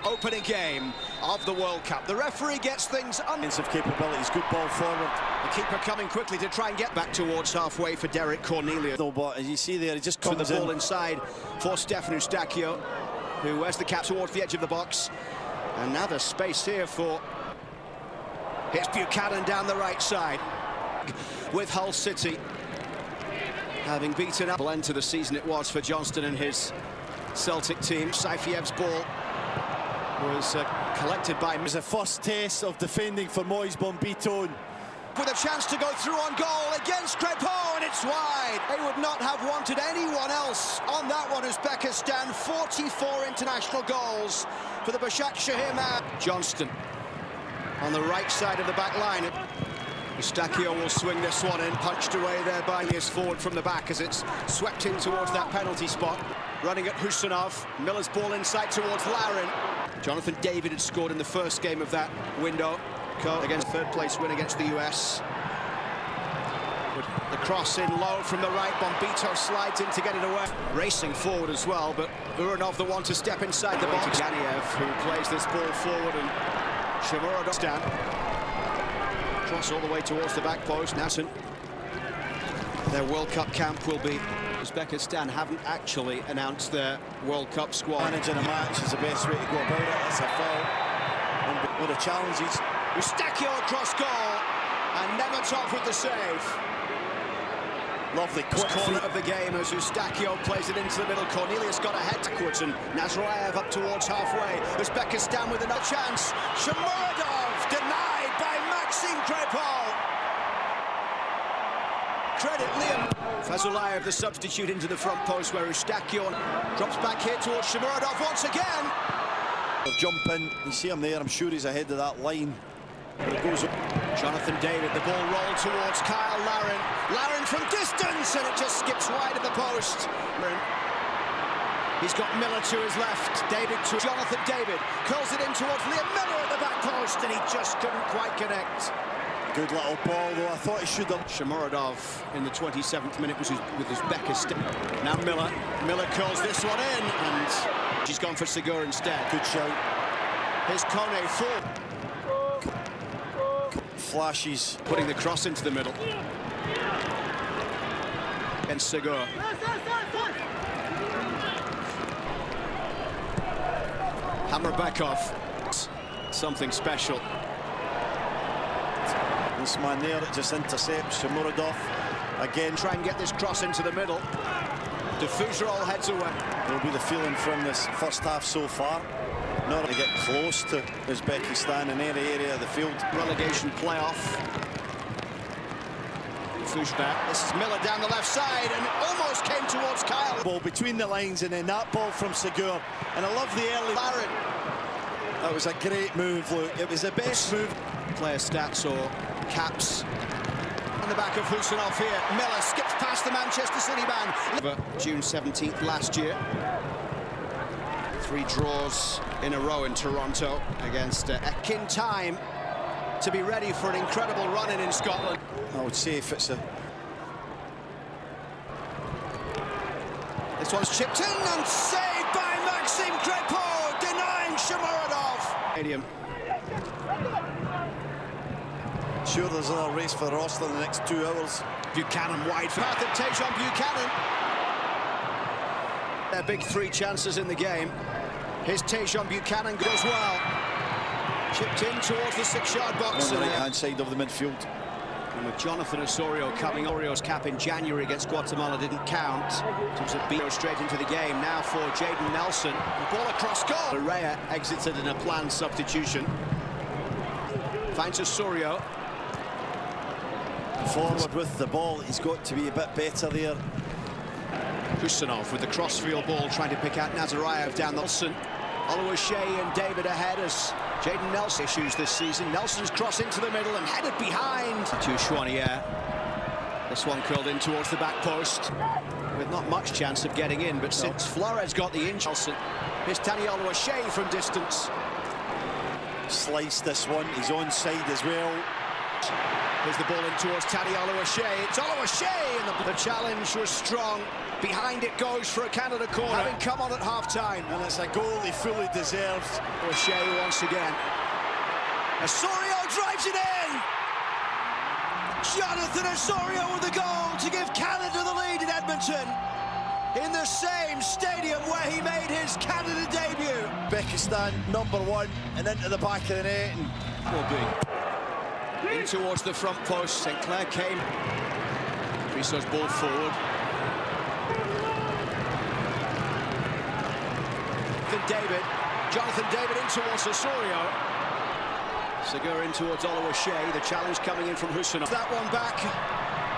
Opening game of the World Cup. The referee gets things Offensive capabilities, good ball forward. The keeper coming quickly to try and get back towards halfway for Derek Cornelius. No, but as you see there, he just comes with the ball inside for Stefan Eustachio, who wears the cap towards the edge of the box. And now there's space here for... It's Buchanan down the right side with Hull City having beaten up. End to the season it was for Johnston and his Celtic team. Saifiev's ball was collected by... It was a first taste of defending for Moise Bombito. With a chance to go through on goal against Crepeau, and it's wide. They would not have wanted anyone else on that one. Uzbekistan, 44 international goals for the Başakşehir man. Johnston on the right side of the back line. Eustachio will swing this one in, punched away there by Elias forward from the back as it's swept in towards that penalty spot. Running at Husanov, Miller's ball inside towards Larin. Jonathan David had scored in the first game of that window against third-place win against the US. The cross in low from the right, Bombito slides in to get it away. Racing forward as well, but Uranov the one to step inside the box. Ganiev, who plays this ball forward, and Shamurodov stand. Cross all the way towards the back post. Nassan. Their World Cup camp will be... Uzbekistan haven't actually announced their World Cup squad. Managing a match is the best way to go about it. That's a foul. And what the challenges. Eustachio across goal, and Nematov with the save. Lovely quick corner of the game as Eustachio plays it into the middle. Cornelius got ahead backwards, and Nazarayev up towards halfway. Uzbekistan with another chance. Shamurodov denied by Maxime Crepeau. Credit Liam. Fazulayev, the substitute, into the front post where Eustachio drops back here towards Shamurodov once again. Jump in, you see him there, I'm sure he's ahead of that line. It goes up. Jonathan David, the ball rolled towards Kyle Larin. Larin from distance, and it just skips wide of the post. He's got Miller to his left. David to Jonathan David. Curls it in towards Liam Miller at the back post, and he just couldn't quite connect. Good little ball, though. I thought he should have. Shamurodov in the 27th minute was with Uzbekistan. Now Miller. Miller curls this one in, and she's gone for Sigur instead. Good shout. Here's Kone full. Flashes. Putting the cross into the middle. And Sigur. Hammerbekov. Something special. This man there, it just intercepts Shamurodov. Again, try and get this cross into the middle. Defuzerol heads away. There'll be the feeling from this first half so far. Not to get close to Uzbekistan in any area of the field. Relegation playoff. Defuzerol. This is Miller down the left side and almost came towards Kyle. Ball between the lines, and then that ball from Sigur. And I love the early... Larin. That was a great move, Luke. It was the best move. Player stats or caps on the back of Husanov here. Miller skips past the Manchester City man. June 17th last year. 3 draws in a row in Toronto against Ekin. Time to be ready for an incredible run-in in Scotland. I would say if it's a... This one's chipped in and saved by Maxime Crepeau, denying Shamurodov. Stadium. Sure, there's another race for Rossler in the next 2 hours. Buchanan wide for Tejon Buchanan. Their big 3 chances in the game. Here's Tejon Buchanan, goes well. Chipped in towards the 6-yard box. On the right-hand side of the midfield. And with Jonathan Osorio coming, Osorio's cap in January against Guatemala didn't count. In terms of being straight into the game. Now for Jaden Nelson. The ball across goal. Rea exited in a planned substitution. Finds Osorio. Forward with the ball, he's got to be a bit better there. Husanov with the crossfield ball, trying to pick out Nazarayev down the Nelson. Oluwaseyi and David ahead as Jaden Nelson issues this season. Nelson's cross into the middle and headed behind to Chouanier. This one curled in towards the back post with not much chance of getting in, but since Flores got the inch, here's Tani Oluwaseyi from distance. Sliced this one, he's onside as well. Here's the ball in towards Taddy Oluwaseyi. It's Oluwaseyi, and the challenge was strong. Behind it goes for a Canada corner, having come on at half-time. And it's a goal he fully deserves. Oluwaseyi once again. Osorio drives it in! Jonathan Osorio with the goal to give Canada the lead in Edmonton, in the same stadium where he made his Canada debut. Uzbekistan #1 and into the back of the net. In towards the front post, St. Clair came. Risso's ball forward. Jonathan David in towards Osorio. Segura in towards Oluwaseyi. The challenge coming in from Hussain. That one back.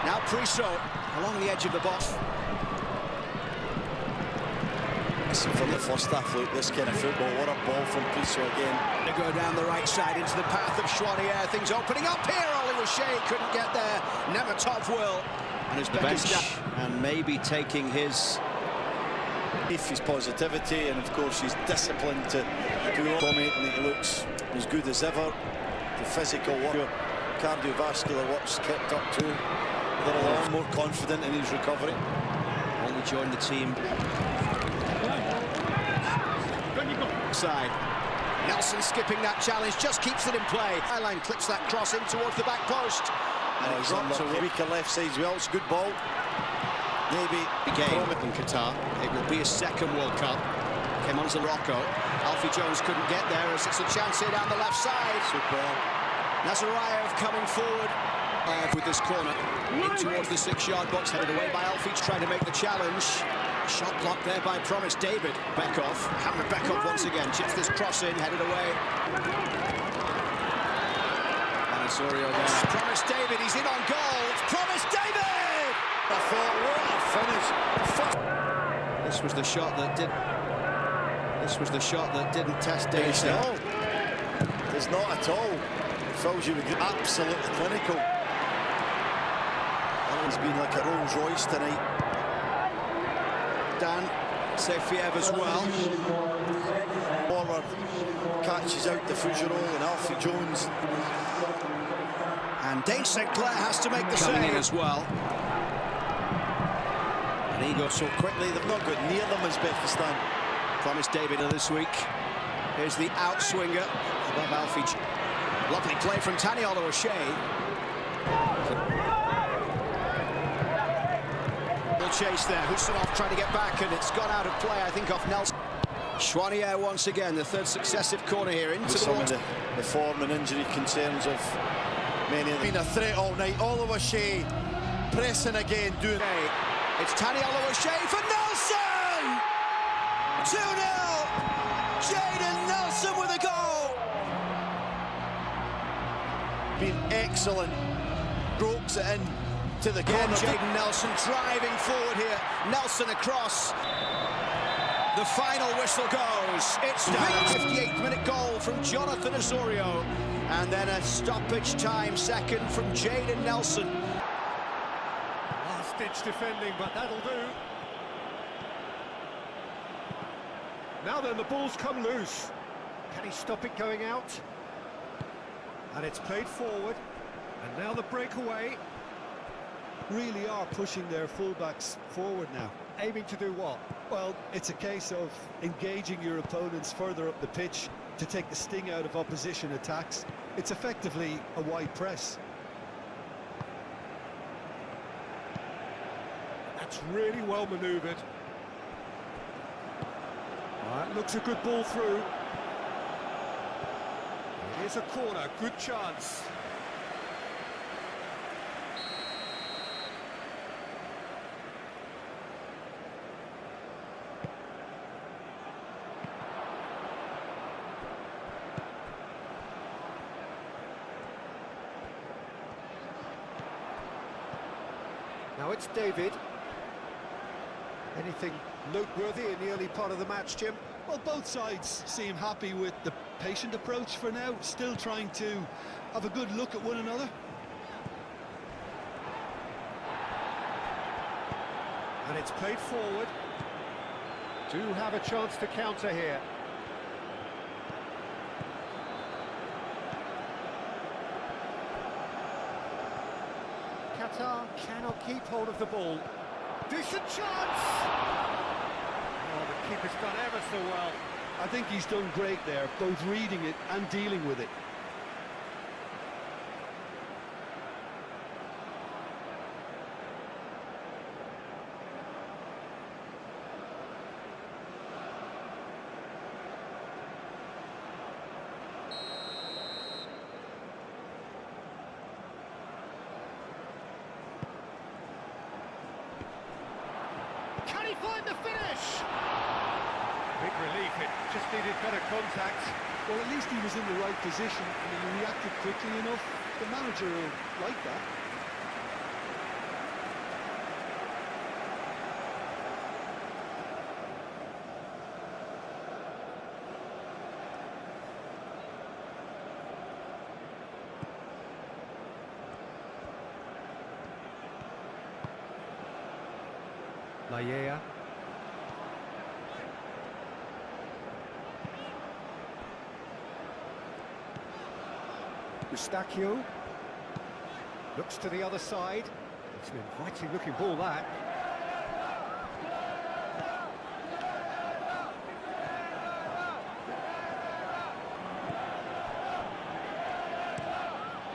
Now Priso along the edge of the box. From the first half, look, this kind of football, what a ball from Priso again. To go down the right side into the path of Chouanier. Things opening up here. Oluwaseyi couldn't get there. Nematov will. And his bench, and maybe taking his positivity, and of course his discipline to do all. Commenting that he looks as good as ever. The physical work, cardiovascular work's kept up too. They're a lot more confident in his recovery. Only joined the team. Side. Nelson skipping that challenge, just keeps it in play. Highline clips that cross in towards the back post. And he's dropped a weaker left side as well. It's a good ball. Maybe game in Qatar. It will be his second World Cup. Came on to Morocco. Alfie Jones couldn't get there as it's a chance here down the left side. Superb. Nazarayev coming forward with this corner. In towards the 6-yard box, headed away by Alfie, trying to make the challenge. Shot blocked there by Promise David. Bekov, Hammer Bekov once again, chips this cross in, headed away. And Osorio there. Promise David, he's in on goal. It's Promise David! I thought, what a finish. This was the shot that did. This was the shot that didn't test David. No, there's not at all. Fills you with absolutely clinical. He's been like a Rolls Royce tonight. Dan Sefiev as well. Forward catches out the Fougerolles and Alfie Jones. And Dane St. Clair has to make the save as well. And he goes so quickly, they've not got near them, Uzbekistan. Promised David this week. Here's the outswinger above Alfie. Lovely play from Tani Oluwaseyi. Chase there. Hussanov trying to get back, and it's gone out of play, I think, off Nelson. Chouanier once again, the third successive corner here into some of the form and injury concerns of many of them. Been a threat all night. Oluwaseyi pressing again, doing. It's Tani Oluwaseyi for Nelson. 2-0. Jaden Nelson with a goal. Been excellent. Brooks it in. To the corner. Jaden Nelson driving forward here. Nelson across. The final whistle goes. It's down. 58th minute goal from Jonathan Osorio. And then a stoppage time second from Jaden Nelson. Last-ditch defending, but that'll do. Now then, the ball's come loose. Can he stop it going out? And it's played forward. And now the breakaway. Really are pushing their fullbacks forward now. Aiming to do what? Well, it's a case of engaging your opponents further up the pitch to take the sting out of opposition attacks. It's effectively a wide press. That's really well manoeuvred. That looks a good ball through. Here's a corner, good chance. Now it's David. Anything noteworthy in the early part of the match, Jim? Well, both sides seem happy with the patient approach for now, still trying to have a good look at one another. And it's played forward. Do have a chance to counter here. Qatar cannot keep hold of the ball. Decent chance! Oh, the keeper's done ever so well. I think he's done great there, both reading it and dealing with it. Can he find the finish? Big relief, it just needed better contact. Well, at least he was in the right position and he reacted quickly enough. The manager will like that. Layea. Eustachio looks to the other side. It's an inviting looking ball, that.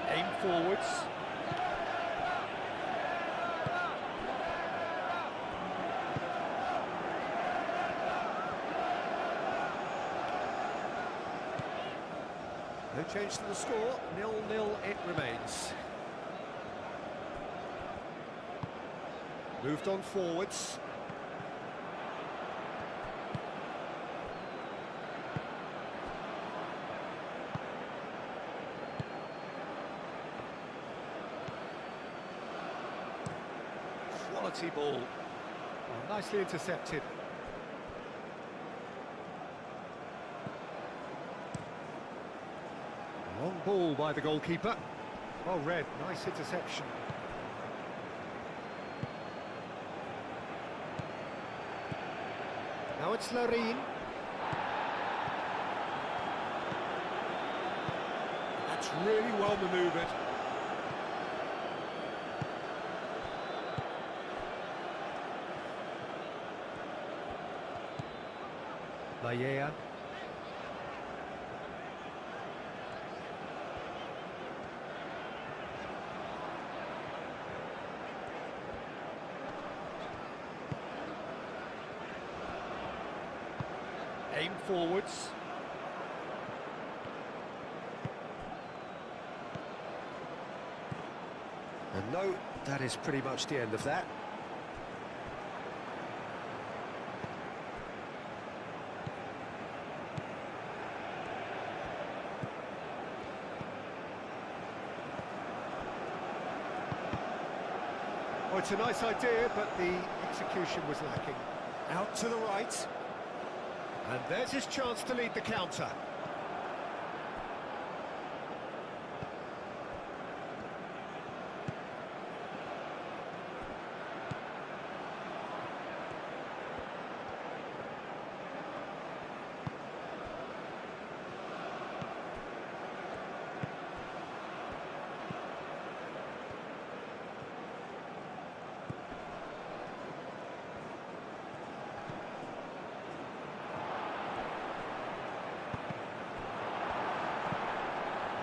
Aim forwards. No change to the score, 0-0 it remains. Moved on forwards. Quality ball. Oh, nicely intercepted. Long ball by the goalkeeper. Well read, nice interception. Now it's Larin. That's really well manoeuvred. Layea. Aim forwards. And no, that is pretty much the end of that. Oh, it's a nice idea, but the execution was lacking. Out to the right. And there's his chance to lead the counter.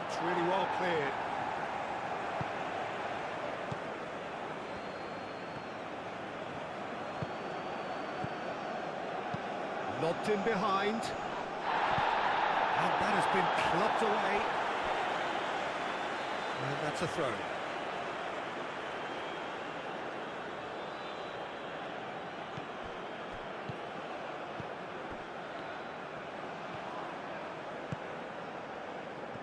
It's really well cleared. Lobbed in behind. And that has been clubbed away. And that's a throw.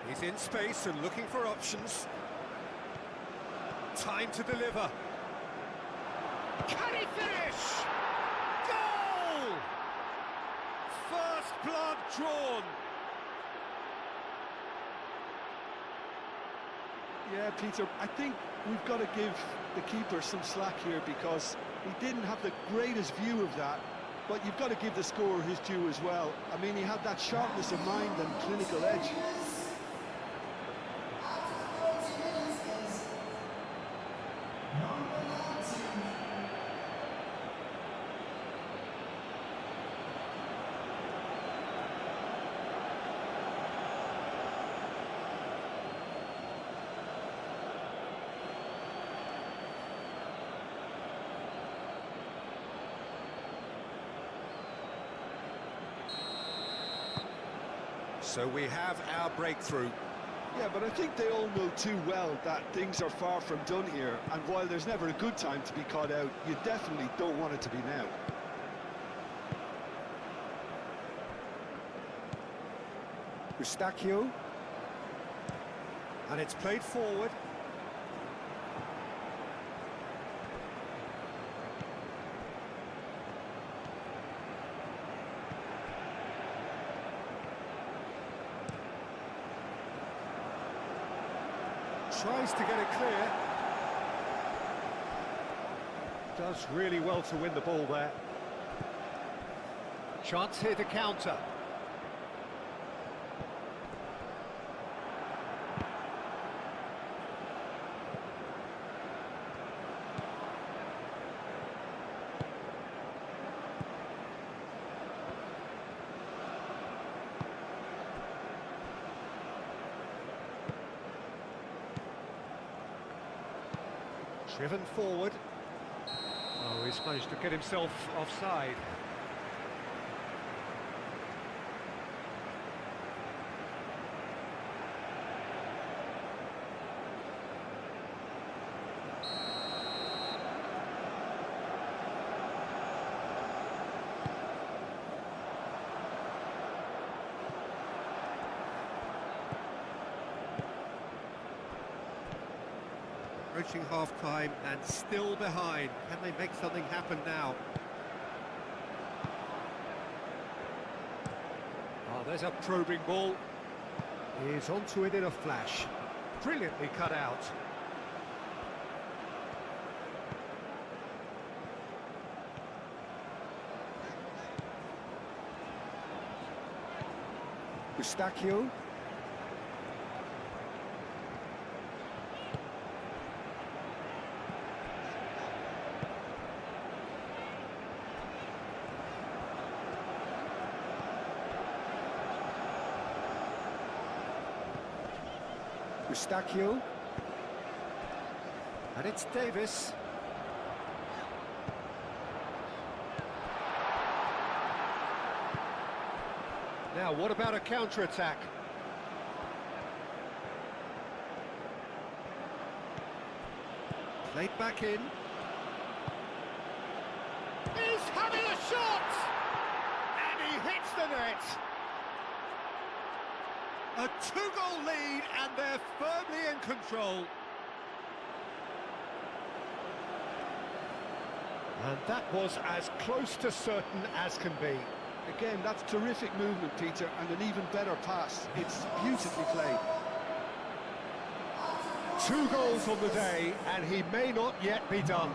He's in space and looking for options. Time to deliver. Can he finish? Goal! First blood drawn. Yeah, Peter, I think we've got to give the keeper some slack here because he didn't have the greatest view of that, but you've got to give the scorer his due as well. I mean, he had that sharpness of mind and clinical edge. So we have our breakthrough. Yeah, but I think they all know too well that things are far from done here, and while there's never a good time to be caught out, you definitely don't want it to be now. Eustachio. And it's played forward. Tries to get it clear. Does really well to win the ball there. Chance here to counter. Driven forward. Oh, he's managed to get himself offside. Approaching half-time and still behind. Can they make something happen now? Oh, there's a probing ball. He's onto it in a flash. Brilliantly cut out. Eustachio. Eustachio. And it's Davis. Now, what about a counter-attack? Played back in. He's having a shot! And he hits the net! A two-goal lead, and they're firmly in control. And that was as close to certain as can be. Again, that's terrific movement, Peter, and an even better pass. It's beautifully played. 2 goals on the day, and he may not yet be done.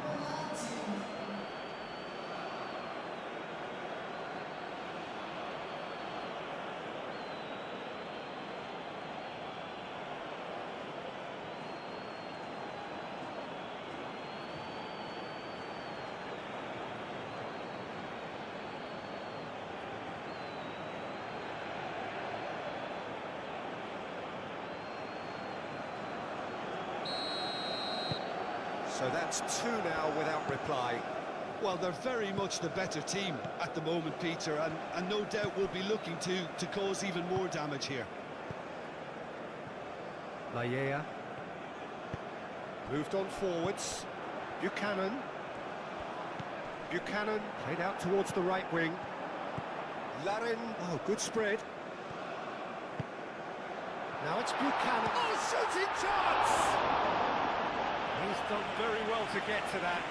So that's 2 now without reply. Well, they're very much the better team at the moment, Peter, and no doubt will be looking to cause even more damage here. Laia. Moved on forwards. Buchanan. Buchanan played out towards the right wing. Larin. Oh, good spread. Now it's Buchanan. Oh, shooting chance! He's done very well to get to that.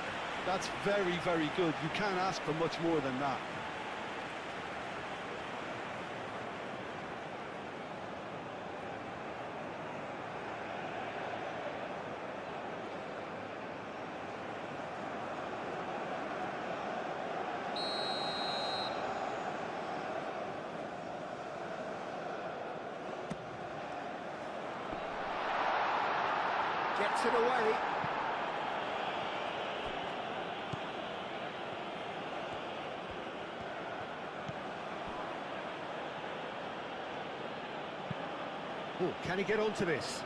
That's very, very good. You can't ask for much more than that. Gets it away. Oh, can he get onto this?